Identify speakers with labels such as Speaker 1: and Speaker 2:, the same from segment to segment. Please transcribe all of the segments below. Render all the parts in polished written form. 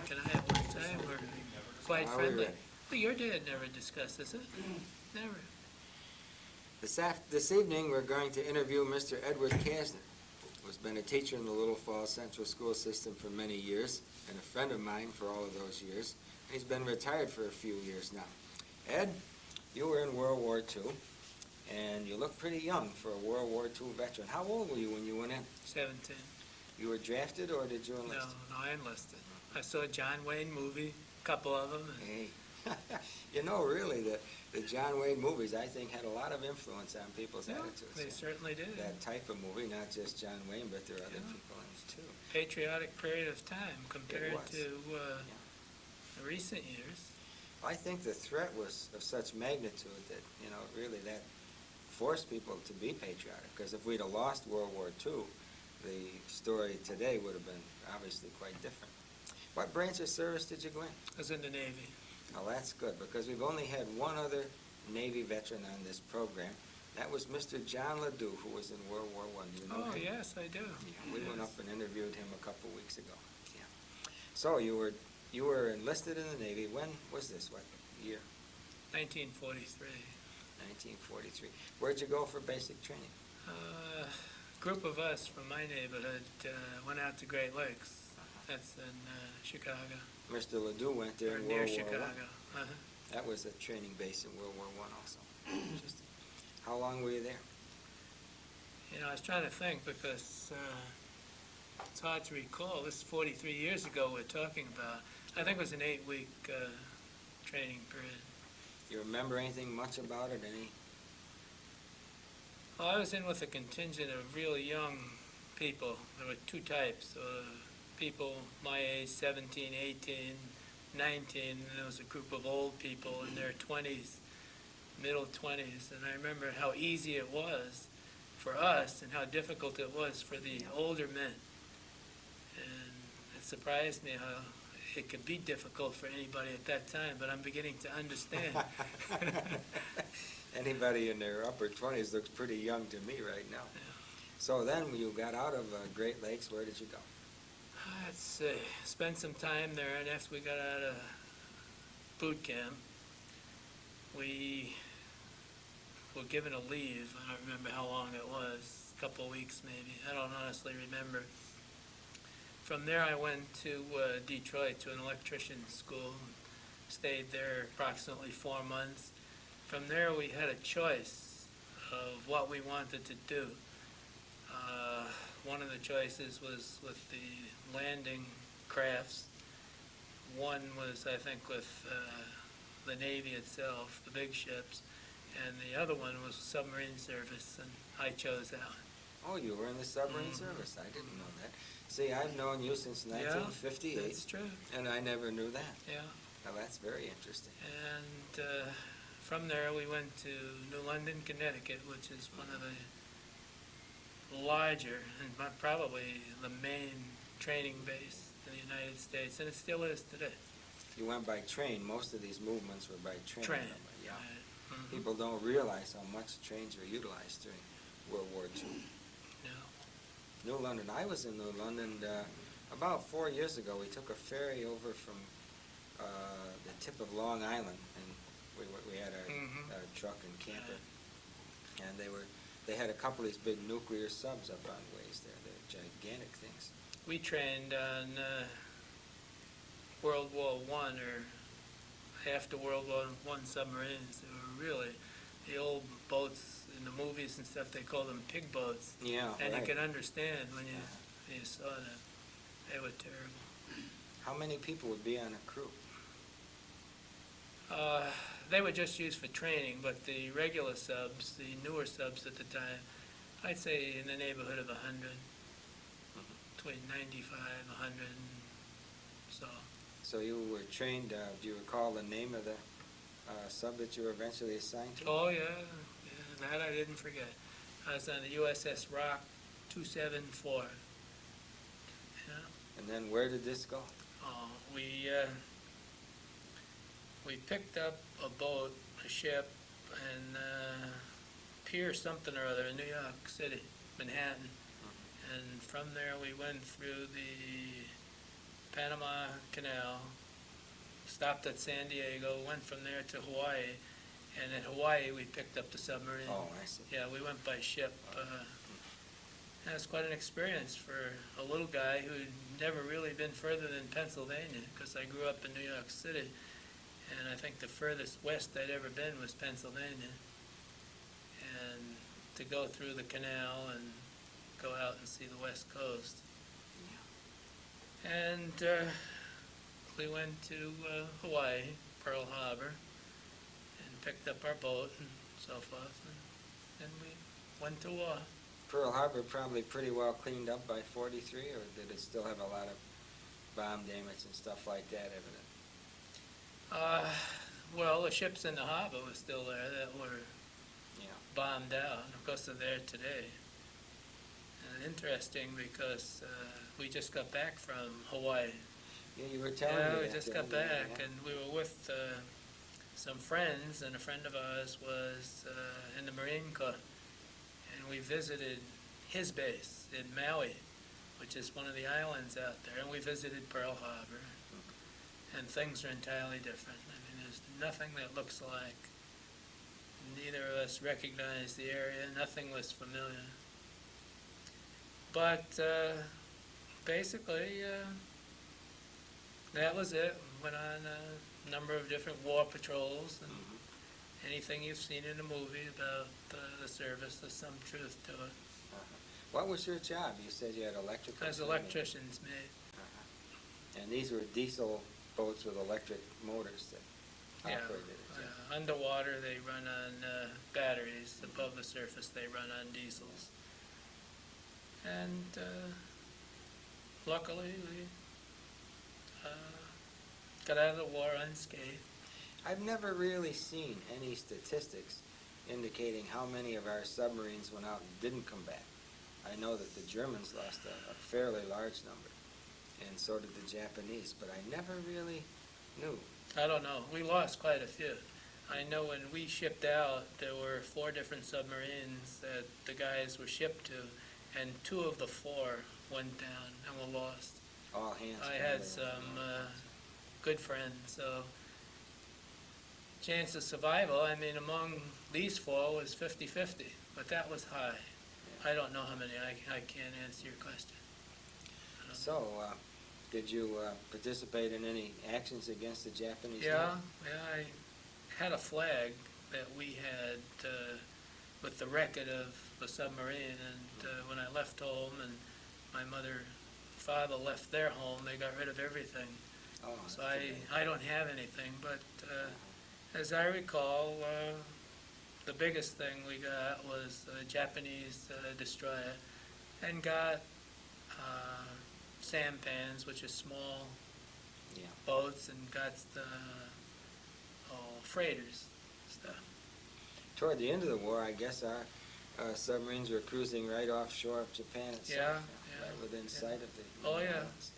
Speaker 1: Can I have one time? We're quite
Speaker 2: Are we
Speaker 1: friendly.
Speaker 2: ready?
Speaker 1: Well, your dad never discussed this, never.
Speaker 2: This evening, we're going to interview Mr. Edward Kasner, who's been a teacher in the Little Falls Central School System for many years, and a friend of mine for all of those years. He's been retired for a few years now. Ed, you were in World War II, and you look pretty young for a World War II veteran. How old were you when you went in?
Speaker 1: 17.
Speaker 2: You were drafted, or did you enlist?
Speaker 1: No, I enlisted. I saw a John Wayne movie, a couple of them.
Speaker 2: Hey, you know, really, the John Wayne movies, I think, had a lot of influence on people's attitudes.
Speaker 1: They certainly did.
Speaker 2: That type of movie, not just John Wayne, but there are other
Speaker 1: Yeah.
Speaker 2: people in it, too.
Speaker 1: Patriotic period of time compared
Speaker 2: was.
Speaker 1: to the recent years.
Speaker 2: I think the threat was of such magnitude that, you know, really that forced people to be patriotic. Because if we'd have lost World War II, the story today would have been obviously quite different. What branch of service did you go in?
Speaker 1: I was in the Navy.
Speaker 2: Well, that's good, because we've only had one other Navy veteran on this program. That was Mr. John LaDue, who was in World War I. Do you know
Speaker 1: Oh,
Speaker 2: him?
Speaker 1: yes, I do.
Speaker 2: Yeah, we
Speaker 1: Yes.
Speaker 2: went up and interviewed him a couple weeks ago. Yeah. So you were enlisted in the Navy. When was this? What year?
Speaker 1: 1943.
Speaker 2: 1943. Where'd you go for basic training?
Speaker 1: Group of us from my neighborhood went out to Great Lakes. That's in Chicago,
Speaker 2: Mr. LaDue went there
Speaker 1: or
Speaker 2: in
Speaker 1: near
Speaker 2: World War
Speaker 1: Chicago.
Speaker 2: I. That was a training base in World War I also. Interesting. How long were you there?
Speaker 1: You know, I was trying to think because it's hard to recall. This is 43 years ago we're talking about. I think it was an 8-week training period.
Speaker 2: You remember anything much about it? Any?
Speaker 1: Well, I was in with a contingent of really young people. There were two types. People my age, 17, 18, 19, and there was a group of old people in their 20s, middle 20s. And I remember how easy it was for us and how difficult it was for the older men. And it surprised me how it could be difficult for anybody at that time, but I'm beginning to understand.
Speaker 2: Anybody in their upper 20s looks pretty young to me right now.
Speaker 1: Yeah.
Speaker 2: So then when you got out of Great Lakes, where did you go?
Speaker 1: Let's see, spent some time there, and after we got out of boot camp, we were given a leave. I don't remember how long it was, a couple of weeks maybe. I don't honestly remember. From there I went to Detroit to an electrician's school, stayed there approximately 4 months. From there we had a choice of what we wanted to do. One of the choices was with the landing crafts. One was, I think, with the Navy itself, the big ships, and the other one was submarine service, and I chose that one.
Speaker 2: Oh, you were in the submarine service. I didn't know that. See, I've known you since 1958,
Speaker 1: That's true.
Speaker 2: and I never knew that.
Speaker 1: Yeah.
Speaker 2: Well, that's very interesting.
Speaker 1: And from there we went to New London, Connecticut, which is one of the larger and probably the main training base in the United States, and it still is today.
Speaker 2: You went by train. Most of these movements were by train.
Speaker 1: Train.
Speaker 2: Yeah.
Speaker 1: Right. Mhm.
Speaker 2: People don't realize how much trains were utilized during World War II.
Speaker 1: No.
Speaker 2: New London. I was in New London about 4 years ago. We took a ferry over from the tip of Long Island, and we had our truck and camper, and they had a couple of these big nuclear subs up on ways there. They're gigantic things.
Speaker 1: We trained on World War I or after World War I submarines. They were really the old boats in the movies and stuff. They call them pig boats.
Speaker 2: Yeah,
Speaker 1: And
Speaker 2: right.
Speaker 1: you can understand when you saw them. They were terrible.
Speaker 2: How many people would be on a crew?
Speaker 1: They were just used for training, but the regular subs, the newer subs at the time, I'd say in the neighborhood of 100, between 95, 100, and so.
Speaker 2: So you were trained, do you recall the name of the sub that you were eventually assigned to?
Speaker 1: Oh, yeah, that I didn't forget. I was on the USS Rock 274. Yeah.
Speaker 2: And then where did this go?
Speaker 1: We picked up a boat, a ship, and Pier something or other in New York City, Manhattan. And from there we went through the Panama Canal, stopped at San Diego, went from there to Hawaii, and in Hawaii we picked up the submarine.
Speaker 2: Oh, I see.
Speaker 1: Yeah, we went by ship. That was quite an experience for a little guy who'd never really been further than Pennsylvania, because I grew up in New York City, and I think the furthest west I'd ever been was Pennsylvania. And to go through the canal and go out and see the West Coast. And we went to Hawaii, Pearl Harbor, and picked up our boat and so forth, and we went to war.
Speaker 2: Pearl Harbor probably pretty well cleaned up by 43, or did it still have a lot of bomb damage and stuff like that evident?
Speaker 1: Well, the ships in the harbor were still there that were bombed out. Of course, they're there today. And interesting because we just got back from Hawaii.
Speaker 2: Yeah, you were telling me
Speaker 1: Yeah, we
Speaker 2: that,
Speaker 1: just got
Speaker 2: yeah,
Speaker 1: back,
Speaker 2: yeah.
Speaker 1: and we were with some friends, and a friend of ours was in the Marine Corps, and we visited his base in Maui, which is one of the islands out there, and we visited Pearl Harbor, and things are entirely different. I mean, there's nothing that looks like. Neither of us recognized the area. Nothing was familiar. But basically, that was it. Went on a number of different war patrols, and anything you've seen in a movie about the service, there's some truth to it.
Speaker 2: What was your job? You said you had electrical.
Speaker 1: As electricians, mate.
Speaker 2: And these were diesel boats with electric motors that
Speaker 1: Yeah.
Speaker 2: operated it.
Speaker 1: Underwater, they run on batteries. Above the surface, they run on diesels. And luckily, we got out of the war unscathed.
Speaker 2: I've never really seen any statistics indicating how many of our submarines went out and didn't come back. I know that the Germans lost a fairly large number, and so did the Japanese, but I never really knew.
Speaker 1: I don't know. We lost quite a few. I know when we shipped out, there were 4 different submarines that the guys were shipped to, and 2 of the 4 went down and were lost.
Speaker 2: All hands.
Speaker 1: I had some good friends, so chance of survival, I mean, among these 4 was 50-50, but that was high. I don't know how many. I can't answer your question.
Speaker 2: So, did you participate in any actions against the Japanese?
Speaker 1: Yeah, I had a flag that we had with the record of the submarine, and when I left home and my mother and father left their home, they got rid of everything.
Speaker 2: Oh,
Speaker 1: So I don't have anything, but as I recall, the biggest thing we got was a Japanese destroyer, and got sampans, which are small boats, and got the freighters stuff.
Speaker 2: Toward the end of the war, I guess our submarines were cruising right offshore of Japan itself.
Speaker 1: Yeah,
Speaker 2: Right within sight of the
Speaker 1: Oh, yeah.
Speaker 2: islands.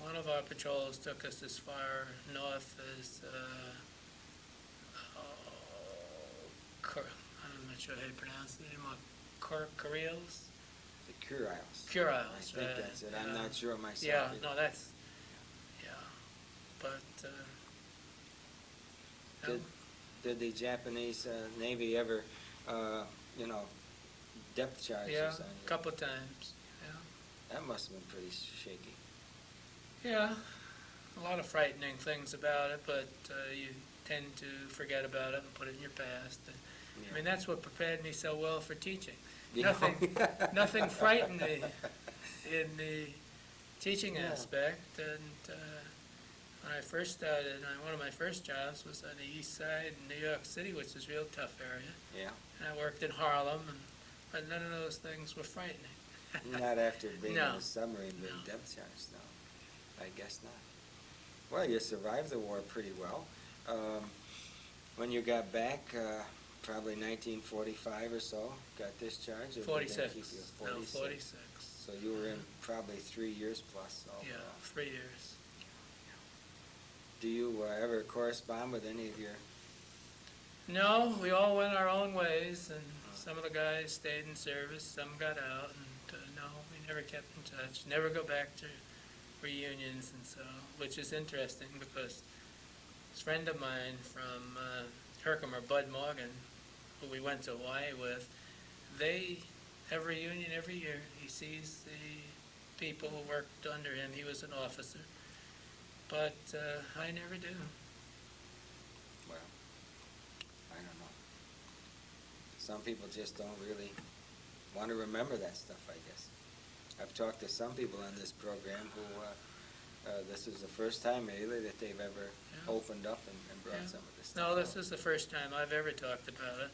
Speaker 1: One of our patrols took us as far north as, I'm not sure how you pronounce the name, Kuriles?
Speaker 2: The Kuriles.
Speaker 1: Kuriles,
Speaker 2: I think that's it. I'm
Speaker 1: yeah.
Speaker 2: not sure myself.
Speaker 1: Yeah,
Speaker 2: either.
Speaker 1: no, that's, yeah, but,
Speaker 2: Did the Japanese Navy ever, depth charges
Speaker 1: yeah,
Speaker 2: on you?
Speaker 1: a couple of times, yeah.
Speaker 2: That must have been pretty shaky.
Speaker 1: Yeah, a lot of frightening things about it, but you tend to forget about it and put it in your past. And, I mean, that's what prepared me so well for teaching.
Speaker 2: Yeah.
Speaker 1: Nothing frightened me in the teaching aspect. And when I first started, one of my first jobs was on the east side in New York City, which is a real tough area.
Speaker 2: Yeah.
Speaker 1: And I worked in Harlem, but none of those things were frightening.
Speaker 2: Not after being
Speaker 1: No.
Speaker 2: in a submarine being depth charged, no. I guess not. Well, you survived the war pretty well. When you got back, probably 1945 or so, got discharged? or did they
Speaker 1: 46.
Speaker 2: keep you?
Speaker 1: No, 46.
Speaker 2: So you were in probably 3 years plus.
Speaker 1: Yeah, 3 years.
Speaker 2: Do you ever correspond with any of your...
Speaker 1: No, we all went our own ways, and some of the guys stayed in service, some got out, and no, we never kept in touch. Never go back to reunions and so, which is interesting because this friend of mine from Herkimer, Bud Morgan, who we went to Hawaii with, they have a reunion every year. He sees the people who worked under him. He was an officer. But I never do.
Speaker 2: Well, I don't know. Some people just don't really want to remember that stuff, I guess. I've talked to some people on this program who this is the first time really that they've ever opened up and brought some of this stuff.
Speaker 1: No, this is the first time I've ever talked about it.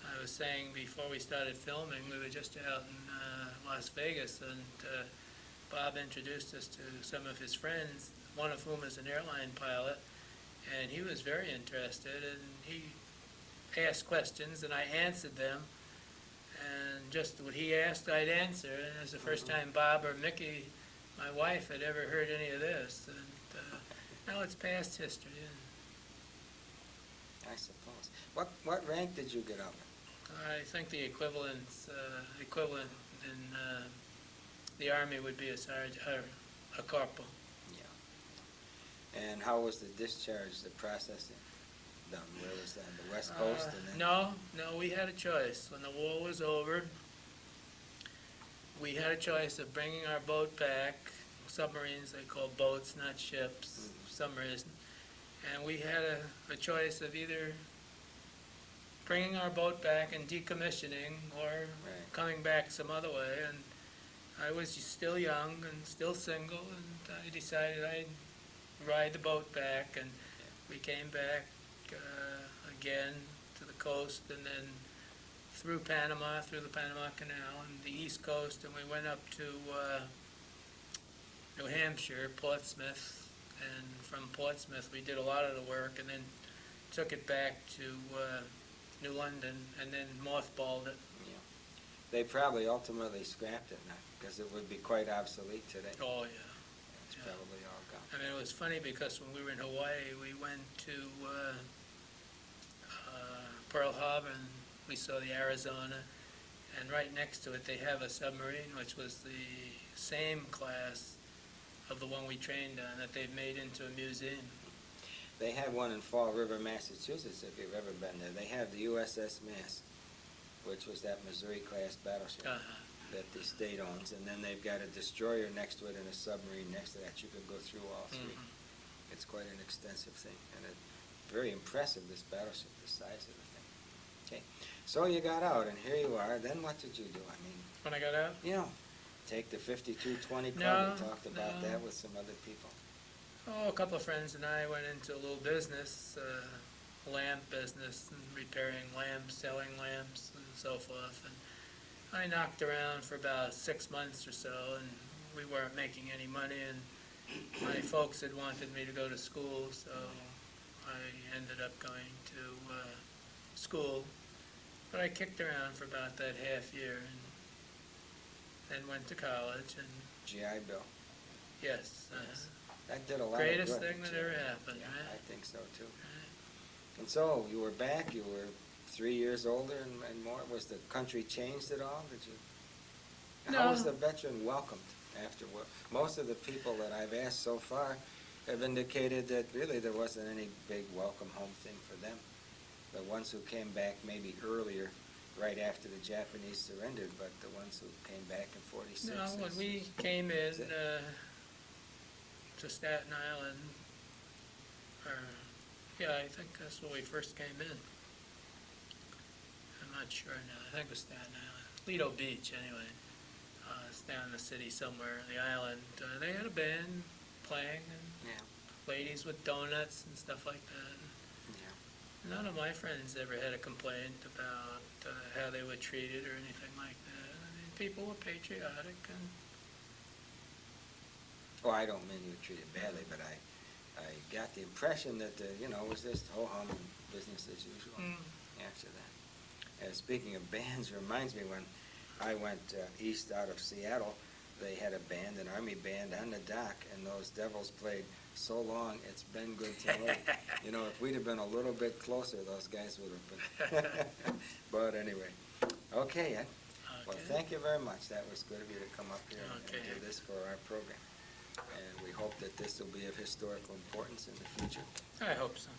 Speaker 1: I was saying before we started filming, we were just out in Las Vegas, and Bob introduced us to some of his friends, one of whom is an airline pilot, and he was very interested, and he asked questions, and I answered them, and just what he asked, I'd answer, and it was the first time Bob or Mickey, my wife, had ever heard any of this, and now it's past history.
Speaker 2: I suppose. What rank did you get up?
Speaker 1: I think the equivalent in the Army would be a sergeant, or a corporal.
Speaker 2: Yeah. And how was the discharge, the processing done? Where was that? The West Coast? And then
Speaker 1: No, we had a choice. When the war was over, we had a choice of bringing our boat back. Submarines, they call boats, not ships, submarines. And we had a choice of either bringing our boat back and decommissioning, or coming back some other way. And I was still young and still single, and I decided I'd ride the boat back, and we came back again to the coast, and then through Panama, through the Panama Canal, and the East Coast, and we went up to New Hampshire, Portsmouth, and from Portsmouth we did a lot of the work, and then took it back to New London, and then mothballed it.
Speaker 2: Yeah. They probably ultimately scrapped it now, because it would be quite obsolete today.
Speaker 1: Oh, yeah.
Speaker 2: It's probably all gone.
Speaker 1: I mean, it was funny because when we were in Hawaii, we went to Pearl Harbor, and we saw the Arizona, and right next to it they have a submarine which was the same class of the one we trained on, that they've made into a museum.
Speaker 2: They have one in Fall River, Massachusetts, if you've ever been there. They have the USS Mass, which was that Missouri-class battleship that the state owns, and then they've got a destroyer next to it and a submarine next to that. You could go through all three. It's quite an extensive thing, and it's very impressive, this battleship, the size of the thing. Okay, so you got out, and here you are. Then what did you do? I mean,
Speaker 1: When I got out?
Speaker 2: you know, take the 5220 club and talked about
Speaker 1: no.
Speaker 2: that with some other people.
Speaker 1: Oh, a couple of friends and I went into a little business, lamp business, and repairing lamps, selling lamps, and so forth. And I knocked around for about 6 months or so, and we weren't making any money, and my folks had wanted me to go to school, so I ended up going to school. But I kicked around for about that half year, and then went to college, and
Speaker 2: GI Bill.
Speaker 1: yes,
Speaker 2: That did a lot
Speaker 1: greatest
Speaker 2: of good.
Speaker 1: thing that ever happened,
Speaker 2: Yeah,
Speaker 1: right?
Speaker 2: I think so too. And so you were back. You were 3 years older and more. Was the country changed at all? Did you? How was the veteran welcomed afterward? Most of the people that I've asked so far have indicated that really there wasn't any big welcome home thing for them. The ones who came back maybe earlier, right after the Japanese surrendered, but the ones who came back in 46.
Speaker 1: No, when we came in to Staten Island, I think that's when we first came in. I'm not sure now. I think it was Staten Island. Lido Beach, anyway. It's down in the city somewhere, the island. They had a band playing, and ladies with donuts and stuff like that. None of my friends ever had a complaint about how they were treated or anything like that. I mean, people were patriotic, and
Speaker 2: Oh, I don't mean you were treated badly, but I got the impression that, it was just ho-hum and business as usual after that. And speaking of bands, reminds me when I went east out of Seattle, they had a band, an Army band on the dock, and those Devils played So Long, It's Been Good to Know. If we'd have been a little bit closer, those guys would have been. But anyway, okay, Ed. Well, thank you very much. That was good of you to come up here and do this for our program. and we hope that this will be of historical importance in the future.
Speaker 1: I hope so.